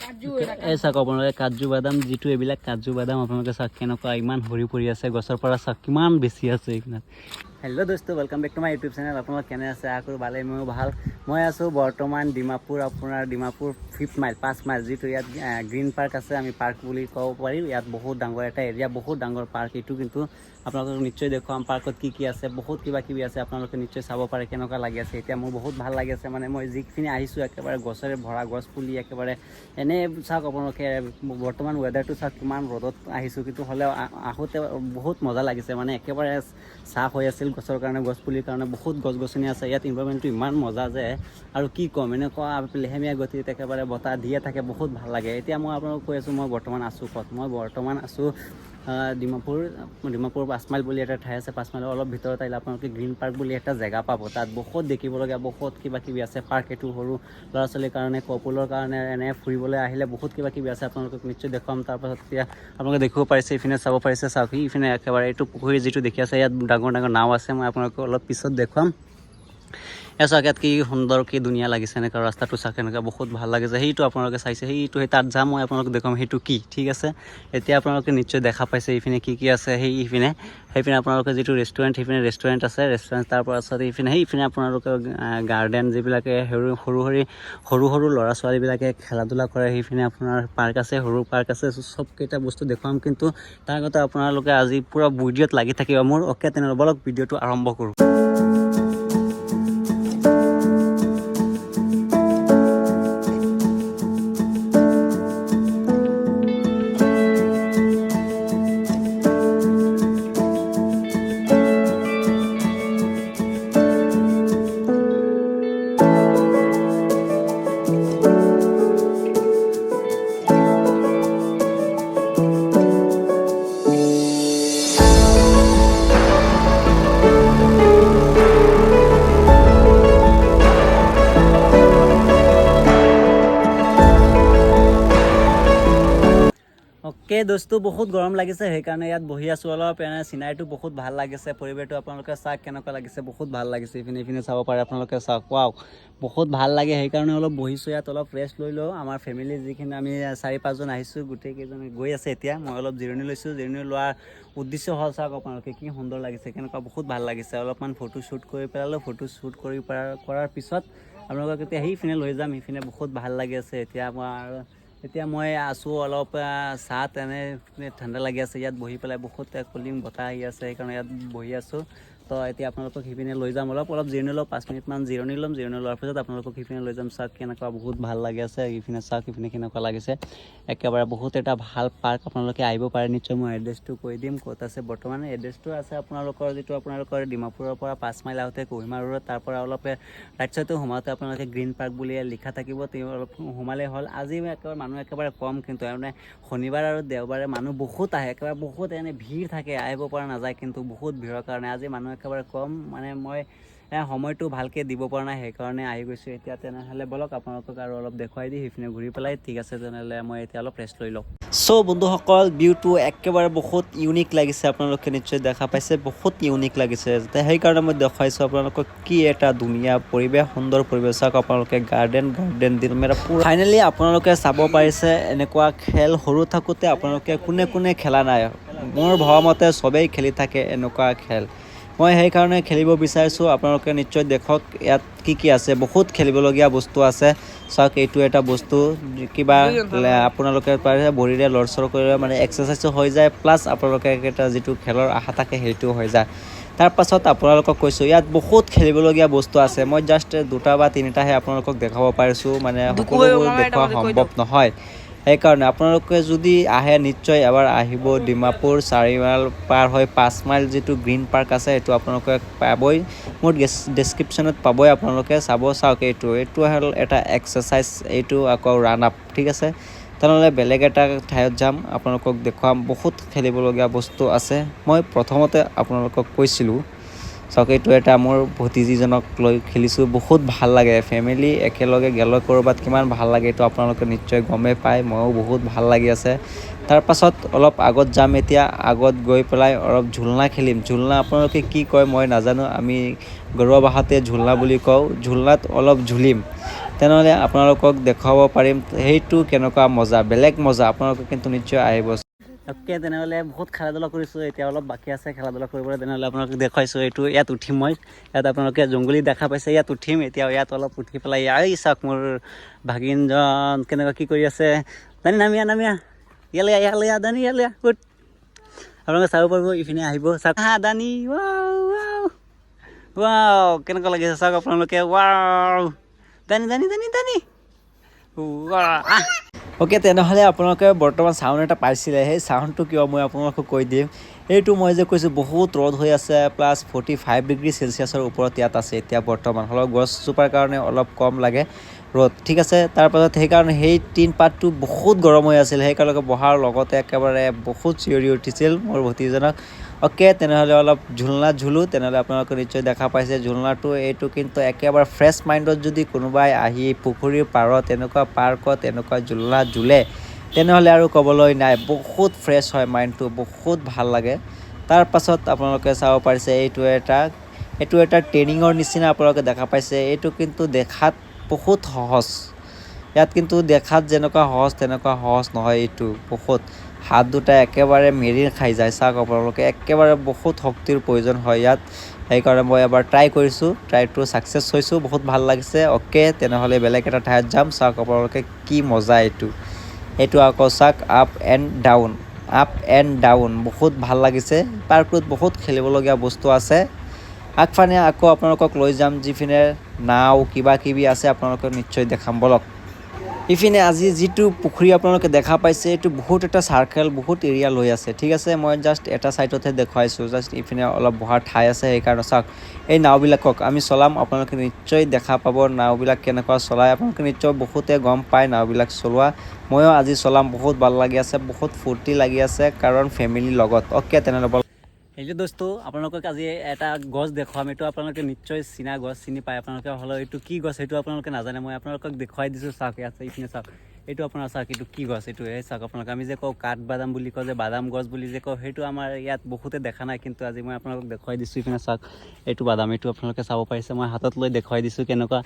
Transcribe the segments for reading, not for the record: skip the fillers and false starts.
এই চাওক আপোনালোকে কাজু বাদাম যিটো এইবিলাক কাজু বাদাম আপোনালোকে চাওক কেনেকুৱা ইমান সৰি পৰি আছে গছৰ পৰা চাওক কিমান বেছি আছে এইখিনিত। হেল্ল' দোস্ত welcome back to my YouTube channel. আপোনালোক কেনে আছে? আশা কৰোঁ ভালেই, ময়ো ভাল। মই আছোঁ বৰ্তমান ডিমাপুৰ, আপোনাৰ ডিমাপুৰ 5 মাইল যিটো ইয়াত গ্ৰীণ পাৰ্ক আছে, আমি পাৰ্ক বুলি ক'ব পাৰিম। ইয়াত বহুত ডাঙৰ এটা এৰিয়া, বহুত ডাঙৰ পাৰ্ক এইটো। কিন্তু আপোনালোকক নিশ্চয় দেখুৱাম পাৰ্কত কি কি আছে, বহুত কিবা কিবি আছে। আপোনালোকে নিশ্চয় চাব পাৰে কেনেকুৱা লাগি আছে। এতিয়া মোৰ বহুত ভাল লাগি আছে, মানে মই যিখিনি আহিছোঁ একেবাৰে গছেৰে ভৰা, গছ পুলি একেবাৰে এনেই চাওক। আপোনালোকে বৰ্তমান ৱেডাৰটো চাওক, কিমান ৰ'দত আহিছোঁ, কিন্তু হ'লেও আহোঁতে বহুত মজা লাগিছে। মানে একেবাৰে চাফ হৈ আছিল গছৰ কাৰণে, গছ পুলিৰ কাৰণে বহুত গছ গছনি আছে ইয়াত। ইনভাইৰনমেণ্টটো ইমান মজা যে আৰু কি ক'ম, এনেকুৱা লেহেমীয়া গতিত একেবাৰে বতাহ দিয়ে থাকে, বহুত ভাল লাগে। এতিয়া মই আপোনালোকক কৈ আছোঁ মই বৰ্তমান আছোঁ ক'ত। মই বৰ্তমান আছোঁ ডিমাপুৰ 5 মাইল বুলি এটা ঠাই আছে। 5 মাইলৰ অলপ ভিতৰত আহিলে আপোনালোকে গ্ৰীণ পাৰ্ক বুলি এটা জেগা পাব। তাত বহুত দেখিবলগীয়া বহুত কিবা কিবি আছে। পাৰ্ক এইটো সৰু ল'ৰা ছোৱালীৰ কাৰণে, কপুলৰ কাৰণে, এনে ফুৰিবলৈ আহিলে বহুত কিবা কিবি আছে। আপোনালোকক নিশ্চয় দেখুৱাম। তাৰপাছত এতিয়া আপোনালোকে দেখিব পাৰিছে, ইপিনে চাব পাৰিছে, চাওক ইপিনে একেবাৰে এইটো পুখুৰী যিটো দেখি আছে, ইয়াত ডাঙৰ ডাঙৰ নাও আছে। মই আপোনালোকক অলপ পিছত দেখুৱাম। চাওক ইয়াত কি সুন্দৰ, কি ধুনীয়া লাগিছে। এনেকুৱা ৰাস্তাটো চাওক, এনেকুৱা বহুত ভাল লাগিছে। সেইটো আপোনালোকে চাইছে, সেই তাত যাম, মই আপোনালোকক দেখুৱাম সেইটো কি। ঠিক আছে, এতিয়া আপোনালোকে নিশ্চয় দেখা পাইছে ইপিনে কি কি আছে। সেইপিনে আপোনালোকে যিটো ৰেষ্টুৰেণ্ট, সেইপিনে ৰেষ্টুৰেণ্ট আছে, ৰেষ্টুৰেণ্ট তাৰ পাছত সেইপিনে আপোনালোকে গাৰ্ডেন যিবিলাকে সৰু সৰু ল'ৰা ছোৱালীবিলাকে খেলা ধূলা কৰে। সেইপিনে আপোনাৰ পাৰ্ক আছে, সৰু পাৰ্ক আছে, চবকেইটা বস্তু দেখুৱাম। কিন্তু তাৰ আগতে আপোনালোকে আজি পূৰা ভিডিঅ'ত লাগি থাকিব মোৰ। অ'কে, তেনেহ'লে বলক ভিডিঅ'টো আৰম্ভ কৰোঁ। অ'কে দোস্ত, বহুত গৰম লাগিছে, সেইকাৰণে ইয়াত বহি আছোঁ অলপ। এনে চিনাৰীটো বহুত ভাল লাগিছে, পৰিৱেশটো আপোনালোকে চাওক কেনেকুৱা লাগিছে, বহুত ভাল লাগিছে। ইপিনে চাব পাৰে আপোনালোকে, চাওক ৱাও, বহুত ভাল লাগে। সেইকাৰণে অলপ বহিছোঁ ইয়াত, অলপ ৰেষ্ট লৈ লওঁ। আমাৰ ফেমিলি যিখিনি আমি 4-5 জন আহিছোঁ, গোটেইকেইজন গৈ আছে। এতিয়া মই অলপ জিৰণি লৈছোঁ। জিৰণি লোৱাৰ উদ্দেশ্য হ'ল চাওক আপোনালোকে কি সুন্দৰ লাগিছে, কেনেকুৱা বহুত ভাল লাগিছে। অলপমান ফটো শ্বুট কৰি পেলালোঁ। ফটো শ্বুট কৰাৰ পিছত আপোনালোকক এতিয়া সেইপিনে লৈ যাম। সেইপিনে বহুত ভাল লাগি আছে। এতিয়া মই আছোঁ অলপ চাহ, তেনে ঠাণ্ডা লাগি আছে ইয়াত বহি পেলাই, বহুত কুলিং বতাহ আহি আছে, সেইকাৰণে ইয়াত বহি আছোঁ। তো এতিয়া আপোনালোকক সিপিনে লৈ যাম, অলপ জিৰণি লওঁ, 5 মিনিটমান জিৰণি ল'ম। জিৰণি লোৱাৰ পিছত আপোনালোকক সিপিনে লৈ যাম। চাওক কেনেকুৱা বহুত ভাল লাগি আছে। ইপিনে চাওক, ইপিনে কেনেকুৱা লাগিছে, একেবাৰে বহুত এটা ভাল পাৰ্ক। আপোনালোকে আহিব পাৰে নিশ্চয়। মই এড্ৰেছটো কৈ দিম ক'ত আছে। বৰ্তমান এড্ৰেছটো আছে আপোনালোকৰ ডিমাপুৰৰ পৰা 5 মাইল আহোঁতে কহিমা ৰোডত, তাৰ পৰা অলপ ৰাইট চাইডটো সোমাওঁতে আপোনালোকে গ্ৰীণ পাৰ্ক বুলি লিখা থাকিব, তেওঁ অলপ সোমালেই হ'ল। আজি মানুহ একেবাৰে কম, কিন্তু মানে শনিবাৰ আৰু দেওবাৰে মানুহ বহুত আহে, একেবাৰে বহুত এনে ভিৰ থাকে, আহিব পৰা নাযায়। কিন্তু বহুত ভিৰৰ কাৰণে আজি মানুহ একেবাৰে কম, মানে মই সময়টো ভালকৈ দিব পৰা নাই, সেইকাৰণে আহি গৈছোঁ। এতিয়া তেনেহ'লে বলক আপোনালোকক আৰু অলপ দেখুৱাই দিই সেইপিনে ঘূৰি পেলাই। ঠিক আছে, তেনেহ'লে মই এতিয়া অলপ ৰেষ্ট লৈ লওঁ। চ' বন্ধুসকল, ভিউটো একেবাৰে বহুত ইউনিক লাগিছে। আপোনালোকে নিশ্চয় দেখা পাইছে, বহুত ইউনিক লাগিছে। সেইকাৰণে মই দেখুৱাইছোঁ আপোনালোকক কি এটা ধুনীয়া পৰিৱেশ, সুন্দৰ পৰিৱেশ। চাওক আপোনালোকে গাৰ্ডেন দিল মেৰা পুৰা। ফাইনেলি আপোনালোকে চাব পাৰিছে এনেকুৱা খেল। সৰু থাকোঁতে আপোনালোকে কোনে খেলা নাই? মোৰ ভবামতে চবেই খেলি থাকে এনেকুৱা খেল। মই সেইকাৰণে খেলিব বিচাৰিছোঁ। আপোনালোকে নিশ্চয় দেখক ইয়াত কি আছে, বহুত খেলিবলগীয়া বস্তু আছে। চাওক এইটো এটা বস্তু, কিবা আপোনালোকে পাৰে ভৰিৰে লৰচৰ কৰিলে মানে এক্সাৰচাইজো হৈ যায়, প্লাছ আপোনালোকে এটা যিটো খেলৰ আশা থাকে সেইটো হৈ যায়। তাৰ পাছত আপোনালোকক কৈছোঁ ইয়াত বহুত খেলিবলগীয়া বস্তু আছে। মই জাষ্ট 2টা বা 3টাহে আপোনালোকক দেখাব পাৰিছোঁ, মানে সকলোবোৰ দেখুওৱা সম্ভৱ নহয়। সেইকাৰণে আপোনালোকে যদি আহে নিশ্চয় এবাৰ আহিব। ডিমাপুৰ 4 মাইল পাৰ হৈ 5 মাইল যিটো গ্ৰীণ পাৰ্ক আছে, সেইটো আপোনালোকে পাবই। মোৰ ডেছক্ৰিপশ্যনত পাবই, আপোনালোকে চাওক। এইটো হ'ল এটা এক্সাৰচাইজ, এইটো আকৌ ৰান আপ। ঠিক আছে, তেনেহ'লে বেলেগ এটা ঠাইত যাম, আপোনালোকক দেখুৱাম। বহুত খেলিবলগীয়া বস্তু আছে। মই প্ৰথমতে আপোনালোকক কৈছিলোঁ, চাওক এইটো এটা মোৰ ভতিজীজনক লৈ খেলিছোঁ, বহুত ভাল লাগে। ফেমিলি একেলগে গ'লে ক'ৰবাত কিমান ভাল লাগে এইটো আপোনালোকে নিশ্চয় গমেই পায়। ময়ো বহুত ভাল লাগি আছে। তাৰ পাছত অলপ আগত যাম। এতিয়া আগত গৈ পেলাই অলপ ঝুলনা খেলিম। ঝুলনা আপোনালোকে কি কয় মই নাজানো, আমি ঘৰুৱা ভাষাতে ঝুলনা বুলি কওঁ। ঝুলনাত অলপ ঝুলিম। তেনেহ'লে আপোনালোকক দেখুৱাব পাৰিম সেইটো কেনেকুৱা মজা, বেলেগ মজা। আপোনালোকে কিন্তু নিশ্চয় আহিব। অ'কে, তেনেহ'লে বহুত খেলা ধূলা কৰিছোঁ, এতিয়া অলপ বাকী আছে খেলা ধূলা কৰিবলৈ। তেনেহ'লে আপোনালোকক দেখুৱাইছোঁ, এইটো ইয়াত উঠিম মই। ইয়াত আপোনালোকে জংঘলী দেখা পাইছে, ইয়াত উঠিম এতিয়া। ইয়াত অলপ উঠি পেলাই এই চাওক মোৰ ভাগিনজন কেনেকুৱা কি কৰি আছে। দানি নামিয়া ইয়ালে দানি ইয়ালে উঠ। আপোনালোকে চাব পাৰিব, ইপিনে আহিব চাওক। দানি ৱাও কেনেকুৱা লাগিছে চাওক আপোনালোকে। ৱাও দানি অ'কে, তেনেহ'লে আপোনালোকে বৰ্তমান চাউণ্ড এটা পাইছিলে। সেই চাউণ্ডটো কিয় মই আপোনালোকক কৈ দিম। এইটো মই যে কৈছোঁ বহুত ৰ'দ হৈ আছে, প্লাছ 45 ডিগ্ৰী চেলচিয়াছৰ ওপৰত ইয়াত আছে এতিয়া বৰ্তমান। হ'লেও গছজোপাৰ কাৰণে অলপ কম লাগে ৰ'দ, ঠিক আছে। তাৰপাছত সেইকাৰণে সেই টিন পাতটো বহুত গৰম হৈ আছিল, সেইকাৰণে বহাৰ লগতে একেবাৰে বহুত চিঞৰি উঠিছিল মোৰ ভতিজনক। অ'কে, তেনেহ'লে অলপ ঝুলনা ঝুলোঁ। তেনেহ'লে আপোনালোকে নিশ্চয় দেখা পাইছে ঝুলনাটো। এইটো কিন্তু একেবাৰে ফ্ৰেছ মাইণ্ডত যদি কোনোবাই আহি পুখুৰীৰ পাৰত এনেকুৱা পাৰ্কত এনেকুৱা ঝুলনা ঝুলে, তেনেহ'লে আৰু ক'বলৈ নাই। বহুত ফ্ৰেছ হয় মাইণ্ডটো, বহুত ভাল লাগে। তাৰপাছত আপোনালোকে চাব পাৰিছে এইটো এটা ট্ৰেইনিঙৰ নিচিনা আপোনালোকে দেখা পাইছে। এইটো কিন্তু দেখাত বহুত সহজ। ইয়াত কিন্তু দেখাত যেনেকুৱা সহজ তেনেকুৱা সহজ নহয়। এইটো বহুত হাত দুটা একেবাৰে মেৰিৰ খাই যায়। চাওক আপোনালোকে একেবাৰে বহুত শক্তিৰ প্ৰয়োজন হয় ইয়াত। সেইকাৰণে মই এবাৰ ট্ৰাই কৰিছোঁ, ট্ৰাইটো ছাকচেছ হৈছোঁ, বহুত ভাল লাগিছে। অ'কে, তেনেহ'লে বেলেগ এটা ঠাইত যাম। চাওক আপোনালোকে কি মজা এইটো আকৌ চাওক আপ এণ্ড ডাউন বহুত ভাল লাগিছে। পাৰ্কটোত বহুত খেলিবলগীয়া বস্তু আছে। আগফালে আকৌ আপোনালোকক লৈ যাম, যিপিনে নাও কিবা কিবি আছে আপোনালোকক নিশ্চয় দেখাম বলক। ইপিনে আজি যিটো পুখুৰী আপোনালোকে দেখা পাইছে, এইটো বহুত এটা চাৰ্কেল বহুত এৰিয়া লৈ আছে, ঠিক আছে। মই জাষ্ট এটা ছাইডতহে দেখুৱাইছোঁ, জাষ্ট ইপিনে অলপ বহাৰ ঠাই আছে। সেইকাৰণে চাওক এই নাওবিলাকক আমি চলাম, আপোনালোকে নিশ্চয় দেখা পাব নাওবিলাক কেনেকুৱা চলায়। আপোনালোকে নিশ্চয় বহুতে গম পায় নাওবিলাক চলোৱা। ময়ো আজি চলাম, বহুত ভাল লাগি আছে, বহুত ফূৰ্তি লাগি আছে, কাৰণ ফেমিলিৰ লগত। অ'কে, তেনেহ'লে এইটো দোস্তো আপোনালোকক আজি এটা গছ দেখুৱাম। এইটো আপোনালোকে নিশ্চয় চিনা গছ চিনি পায় আপোনালোকে, হ'লেও এইটো কি গছ সেইটো আপোনালোকে নাজানে। মই আপোনালোকক দেখুৱাই দিছোঁ। চাওক ইয়াত এইপিনে চাওক, এইটো আপোনাৰ চাওক এইটো কি গছ। এইটো এই চাওক আপোনালোকে আমি যে কওঁ কাঠ বাদাম বুলি কওঁ, যে বাদাম গছ বুলি যে কওঁ, সেইটো আমাৰ ইয়াত বহুতে দেখা নাই, কিন্তু আজি মই আপোনালোকক দেখুৱাই দিছোঁ। ইপিনে চাওক এইটো বাদাম, এইটো আপোনালোকে চাব পাৰিছে। মই হাতত লৈ দেখুৱাই দিছোঁ কেনেকুৱা,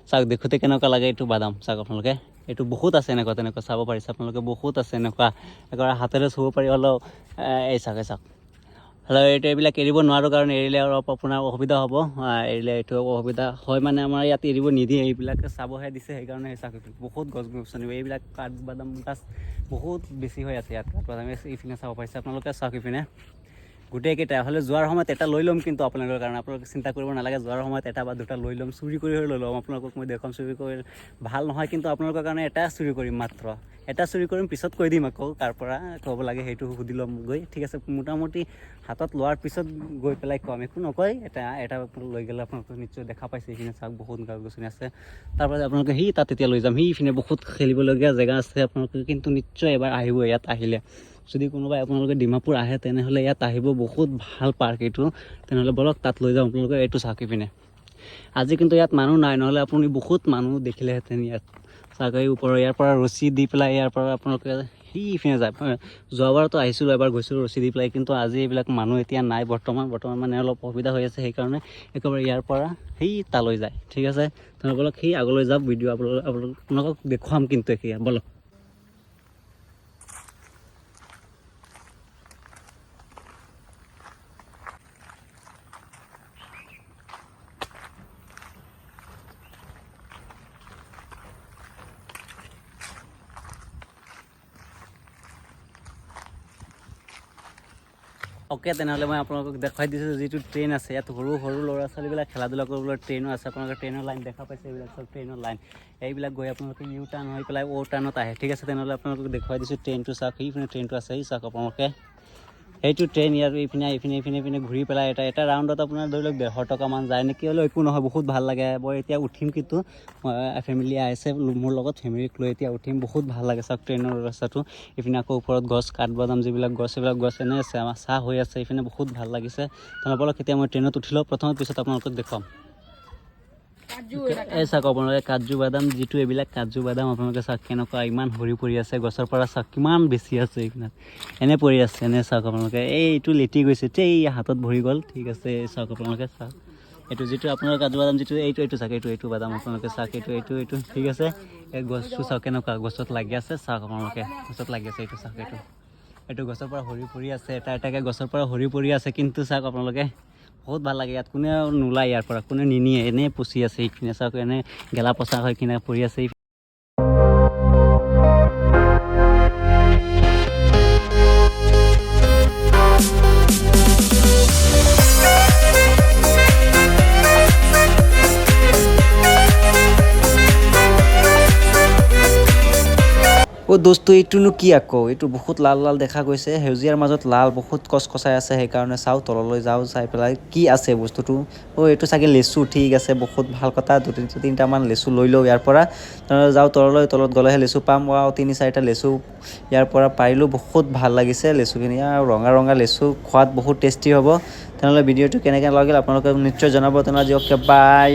চাওক দেখোঁতে কেনেকুৱা লাগে এইটো বাদাম। চাওক আপোনালোকে এইটো বহুত আছে এনেকুৱা তেনেকুৱা চাব পাৰিছে আপোনালোকে, বহুত আছে এনেকুৱা একেবাৰে হাতেৰে চুব পাৰি। হ'লেও এই চাওক হ'লেও এইবিলাক এৰিব নোৱাৰোঁ, কাৰণ এৰিলে অলপ আপোনাৰ অসুবিধা হ'ব। এৰিলে এইটো অসুবিধা হয়, মানে আমাৰ ইয়াত এৰিব নিদিয়ে, এইবিলাক চাবহে দিছে। সেইকাৰণে চাওক বহুত গছ গছনি এইবিলাক কাঠ বাদাম গাছ বহুত বেছি হৈ আছে ইয়াত। কাঠ বাদাম ইপিনে চাব পাৰিছে আপোনালোকে, চাওক ইপিনে গোটেইকেইটা। হ'লে যোৱাৰ সময়ত এটা লৈ ল'ম কিন্তু আপোনালোকৰ কাৰণে, আপোনালোকে চিন্তা কৰিব নালাগে। যোৱাৰ সময়ত এটা বা দুটা লৈ ল'ম, চুৰি কৰি লৈ ল'ম। আপোনালোকক মই দেখুৱাম, চুৰি কৰি ভাল নহয়, কিন্তু আপোনালোকৰ কাৰণে এটা চুৰি কৰিম, মাত্ৰ এটা চুৰি কৰিম। পিছত কৈ দিম আকৌ কাৰ পৰা ক'ব লাগে সেইটো সুধি ল'ম গৈ, ঠিক আছে। মোটামুটি হাতত লোৱাৰ পিছত গৈ পেলাই কম, একো নকয়। এটা লৈ গ'লে আপোনালোকে নিশ্চয় দেখা পাইছে। এইখিনি চাওক বহুত গছ গছনি আছে। তাৰপৰা আপোনালোকে তাত এতিয়া লৈ যাম। সিপিনে বহুত খেলিবলগীয়া জেগা আছে। আপোনালোকে কিন্তু নিশ্চয় এবাৰ আহিব ইয়াত। আহিলে যদি কোনোবাই আপোনালোকে ডিমাপুৰ আহে, তেনেহ'লে ইয়াত আহিব, বহুত ভাল পাৰ্ক এইটো। তেনেহ'লে বলক তাত লৈ যাওঁ আপোনালোকে। এইটো চাওক ইপিনে আজি কিন্তু ইয়াত মানুহ নাই, নহ'লে আপুনি বহুত মানুহ দেখিলেহেঁতেন ইয়াত। চাওক এই ওপৰৰ ইয়াৰ পৰা ৰছী দি পেলাই ইয়াৰ পৰা আপোনালোকে সিপিনে যায়। যোৱাবাৰতো আহিছিলোঁ, এবাৰ গৈছিলোঁ ৰছী দি পেলাই, কিন্তু আজি এইবিলাক মানুহ এতিয়া নাই বৰ্তমান মানে অলপ অসুবিধা হৈ আছে। সেইকাৰণে একেবাৰে ইয়াৰ পৰা তালৈ যায়, ঠিক আছে। তেনেহ'লে বলক আগলৈ যাওক, ভিডিঅ' আপোনালোকক দেখুৱাম কিন্তু এতিয়া বলক। অ'কে, তেনেহ'লে মই আপোনালোকক দেখুৱাই দিছোঁ যিটো ট্ৰেইন আছে ইয়াত। সৰু ল'ৰা ছোৱালীবিলাক খেলা ধূলা কৰিবলৈ ট্ৰেইনো আছে। আপোনালোকে ট্ৰেইনৰ লাইন দেখা পাইছে, এইবিলাক চব ট্ৰেইনৰ লাইন। এইবিলাক গৈ আপোনালোকে ইউ টাৰ্ণ হৈ পেলাই অ' টাৰ্ণত আহে, ঠিক আছে। তেনেহ'লে আপোনালোকক দেখুৱাই দিছোঁ ট্ৰেইনটো। চাওক সেইপিনে ট্ৰেইনটো আছে, চাওক আপোনালোকে সেইটো ট্ৰেইন। ইয়াৰ ইপিনে ঘূৰি পেলাই এটা ৰাউণ্ডত আপোনাৰ ধৰি লওক 150 টকামান যায় নেকি, হ'লেও একো নহয়, বহুত ভাল লাগে। মই এতিয়া উঠিম, কিন্তু ফেমিলি আহিছে মোৰ লগত, ফেমিলিক লৈ এতিয়া উঠিম, বহুত ভাল লাগে। চাওক ট্ৰেইনৰ ৰাস্তাটো, ইপিনে আকৌ ওপৰত গছ কাঠ বাদাম যিবিলাক গছ, সেইবিলাক গছ এনেই আছে, আমাৰ চাহ হৈ আছে। এইপিনে বহুত ভাল লাগিছে। তেনেহ'লে বলক এতিয়া মই ট্ৰেইনত উঠি লওঁ প্ৰথমে, পিছত আপোনালোকক দেখুৱাম। এই চাওক আপোনালোকে কাজু বাদাম, যিটো এইবিলাক কাজু বাদাম আপোনালোকে চাওক কেনেকুৱা ইমান সৰি পৰি আছে গছৰ পৰা। চাওক কিমান বেছি আছে, এইবিলাক এনে পৰি আছে। এনে চাওক আপোনালোকে এইটো লেটি গৈছে, এই হাতত ভৰি গ'ল, ঠিক আছে। চাওক আপোনালোকে চাওক এইটো যিটো আপোনাৰ কাজু বাদাম যিটো এইটো চাওক এইটো বাদাম আপোনালোকে চাওক এইটো ঠিক আছে এই গছটো চাওক কেনেকুৱা গছত লাগি আছে চাওক আপোনালোকে গছত লাগি আছে এইটো চাওক এইটো গছৰ পৰা সৰি পৰি আছে এটাকৈ গছৰ পৰা সৰি পৰি আছে কিন্তু চাওক আপোনালোকে বহুত ভাল লাগে ইয়াত কোনে নোলায় ইয়াৰ পৰা কোনে নিনিয়ে এনেই পচি আছে এইপিনে চাওক এনে গেলা পচা হৈ কিনে পৰি আছে দোস্ত এইটোনো কি আকৌ এইটো বহুত লাল লাল দেখা গৈছে সেউজীয়াৰ মাজত লাল বহুত কচকচাই আছে সেইকাৰণে চাওঁ তললৈ যাওঁ চাই পেলাই কি আছে বস্তুটো এইটো চাগে লেচু ঠিক আছে বহুত ভাল কথা 2-3টামান লেচু লৈ লওঁ ইয়াৰ পৰা যাওঁ তলত গ'লেহে লেচু পাম 3-4টা লেচু ইয়াৰ পৰা পাৰিলোঁ বহুত ভাল লাগিছে লেচুখিনি আৰু ৰঙা লেচু খোৱাত বহুত টেষ্টি হ'ব তেনেহ'লে ভিডিঅ'টো কেনেকৈ লাগিল আপোনালোকে নিশ্চয় জনাব তেনেহ'লে বাই